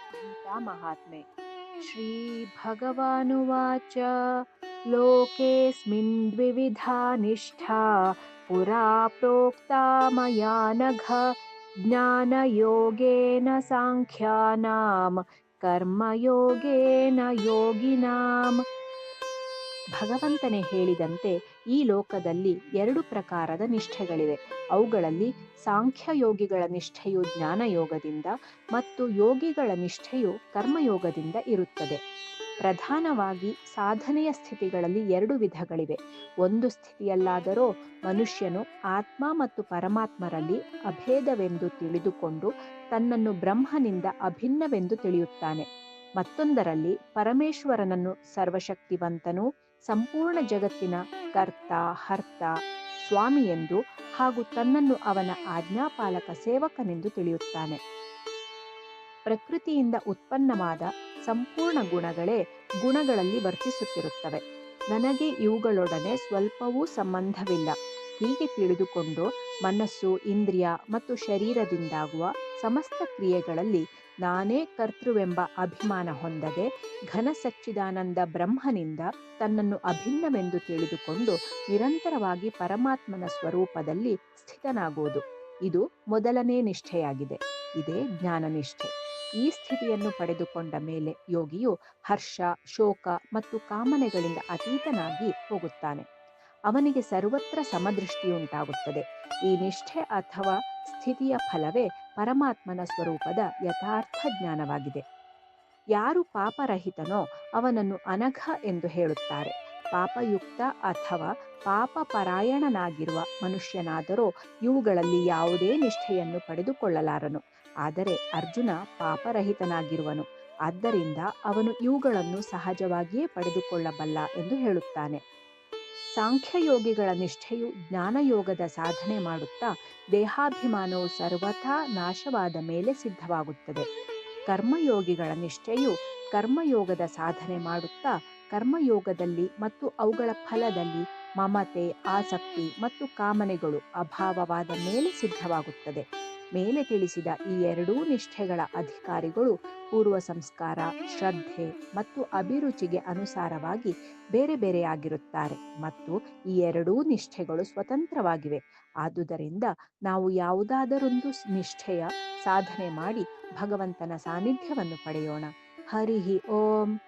गीतामहात्म्ये श्रीभगवानुवाच लोकेऽस्मिन् द्विविधा निष्ठा पुरा प्रोक्ता मया नघ ज्ञानयोगेन साङ्ख्यानां कर्मयोगेन योगिनाम्. ಭಗವಂತನೇ ಹೇಳಿದಂತೆ ಈ ಲೋಕದಲ್ಲಿ ಎರಡು ಪ್ರಕಾರದ ನಿಷ್ಠೆಗಳಿವೆ. ಅವುಗಳಲ್ಲಿ ಸಾಂಖ್ಯಯೋಗಿಗಳ ನಿಷ್ಠೆಯು ಜ್ಞಾನಯೋಗದಿಂದ ಮತ್ತು ಯೋಗಿಗಳ ನಿಷ್ಠೆಯು ಕರ್ಮಯೋಗದಿಂದ ಇರುತ್ತದೆ. ಪ್ರಧಾನವಾಗಿ ಸಾಧನೆಯ ಸ್ಥಿತಿಗಳಲ್ಲಿ ಎರಡು ವಿಧಗಳಿವೆ. ಒಂದು ಸ್ಥಿತಿಯಲ್ಲಾದರೋ ಮನುಷ್ಯನು ಆತ್ಮ ಮತ್ತು ಪರಮಾತ್ಮರಲ್ಲಿ ಅಭೇದವೆಂದು ತಿಳಿದುಕೊಂಡು ತನ್ನನ್ನು ಬ್ರಹ್ಮನಿಂದ ಅಭಿನ್ನವೆಂದು ತಿಳಿಯುತ್ತಾನೆ. ಮತ್ತೊಂದರಲ್ಲಿ ಪರಮೇಶ್ವರನನ್ನು ಸರ್ವಶಕ್ತಿವಂತನೂ ಸಂಪೂರ್ಣ ಜಗತ್ತಿನ ಕರ್ತ ಹರ್ತ ಸ್ವಾಮಿಯೆಂದು ಹಾಗೂ ತನ್ನನ್ನು ಅವನ ಆಜ್ಞಾಪಾಲಕ ಸೇವಕನೆಂದು ತಿಳಿಯುತ್ತಾನೆ. ಪ್ರಕೃತಿಯಿಂದ ಉತ್ಪನ್ನವಾದ ಸಂಪೂರ್ಣ ಗುಣಗಳೇ ಗುಣಗಳಲ್ಲಿ ವರ್ತಿಸುತ್ತಿರುತ್ತವೆ. ನನಗೆ ಇವುಗಳೊಡನೆ ಸ್ವಲ್ಪವೂ ಸಂಬಂಧವಿಲ್ಲ. ಹೀಗೆ ತಿಳಿದುಕೊಂಡು ಮನಸ್ಸು, ಇಂದ್ರಿಯ ಮತ್ತು ಶರೀರದಿಂದಾಗುವ ಸಮಸ್ತ ಕ್ರಿಯೆಗಳಲ್ಲಿ ನಾನೇ ಕರ್ತೃವೆಂಬ ಅಭಿಮಾನ ಹೊಂದದೆ ಘನ ಸಚ್ಚಿದಾನಂದ ಬ್ರಹ್ಮನಿಂದ ತನ್ನನ್ನು ಅಭಿನ್ನವೆಂದು ತಿಳಿದುಕೊಂಡು ನಿರಂತರವಾಗಿ ಪರಮಾತ್ಮನ ಸ್ವರೂಪದಲ್ಲಿ ಸ್ಥಿತನಾಗುವುದು. ಇದು ಮೊದಲನೇ ನಿಷ್ಠೆಯಾಗಿದೆ. ಇದೇ ಜ್ಞಾನನಿಷ್ಠೆ. ಈ ಸ್ಥಿತಿಯನ್ನು ಪಡೆದುಕೊಂಡ ಮೇಲೆ ಯೋಗಿಯು ಹರ್ಷ, ಶೋಕ ಮತ್ತು ಕಾಮನೆಗಳಿಂದ ಅತೀತನಾಗಿ ಹೋಗುತ್ತಾನೆ. ಅವನಿಗೆ ಸರ್ವತ್ರ ಸಮದೃಷ್ಟಿಯುಂಟಾಗುತ್ತದೆ. ಈ ನಿಷ್ಠೆ ಅಥವಾ ಸ್ಥಿತಿಯ ಫಲವೇ ಪರಮಾತ್ಮನ ಸ್ವರೂಪದ ಯಥಾರ್ಥ ಜ್ಞಾನವಾಗಿದೆ. ಯಾರು ಪಾಪರಹಿತನೋ ಅವನನ್ನು ಅನಘ ಎಂದು ಹೇಳುತ್ತಾರೆ. ಪಾಪಯುಕ್ತ ಅಥವಾ ಪಾಪಪರಾಯಣನಾಗಿರುವ ಮನುಷ್ಯನಾದರೋ ಇವುಗಳಲ್ಲಿ ಯಾವುದೇ ನಿಷ್ಠೆಯನ್ನು ಪಡೆದುಕೊಳ್ಳಲಾರನು. ಆದರೆ ಅರ್ಜುನ ಪಾಪರಹಿತನಾಗಿರುವನು. ಆದ್ದರಿಂದ ಅವನು ಇವುಗಳನ್ನು ಸಹಜವಾಗಿಯೇ ಪಡೆದುಕೊಳ್ಳಬಲ್ಲ ಎಂದು ಹೇಳುತ್ತಾನೆ. ಸಾಂಖ್ಯಯೋಗಿಗಳ ನಿಷ್ಠೆಯು ಜ್ಞಾನಯೋಗದ ಸಾಧನೆ ಮಾಡುತ್ತಾ ದೇಹಾಭಿಮಾನವು ಸರ್ವಥಾ ನಾಶವಾದ ಮೇಲೆ ಸಿದ್ಧವಾಗುತ್ತದೆ. ಕರ್ಮಯೋಗಿಗಳ ನಿಷ್ಠೆಯು ಕರ್ಮಯೋಗದ ಸಾಧನೆ ಮಾಡುತ್ತಾ ಕರ್ಮಯೋಗದಲ್ಲಿ ಮತ್ತು ಅವುಗಳ ಫಲದಲ್ಲಿ ಮಮತೆ, ಆಸಕ್ತಿ ಮತ್ತು ಕಾಮನೆಗಳು ಅಭಾವವಾದ ಮೇಲೆ ಸಿದ್ಧವಾಗುತ್ತದೆ. ಮೇಲೆ ತಿಳಿಸಿದ ಈ ಎರಡೂ ನಿಷ್ಠೆಗಳ ಅಧಿಕಾರಿಗಳು ಪೂರ್ವ ಸಂಸ್ಕಾರ, ಶ್ರದ್ಧೆ ಮತ್ತು ಅಭಿರುಚಿಗೆ ಅನುಸಾರವಾಗಿ ಬೇರೆ ಬೇರೆಯಾಗಿರುತ್ತಾರೆ ಮತ್ತು ಈ ಎರಡೂ ನಿಷ್ಠೆಗಳು ಸ್ವತಂತ್ರವಾಗಿವೆ. ಆದುದರಿಂದ ನಾವು ಯಾವುದಾದರೊಂದು ನಿಷ್ಠೆಯ ಸಾಧನೆ ಮಾಡಿ ಭಗವಂತನ ಸಾನ್ನಿಧ್ಯವನ್ನು ಪಡೆಯೋಣ. ಹರಿ ಓಂ.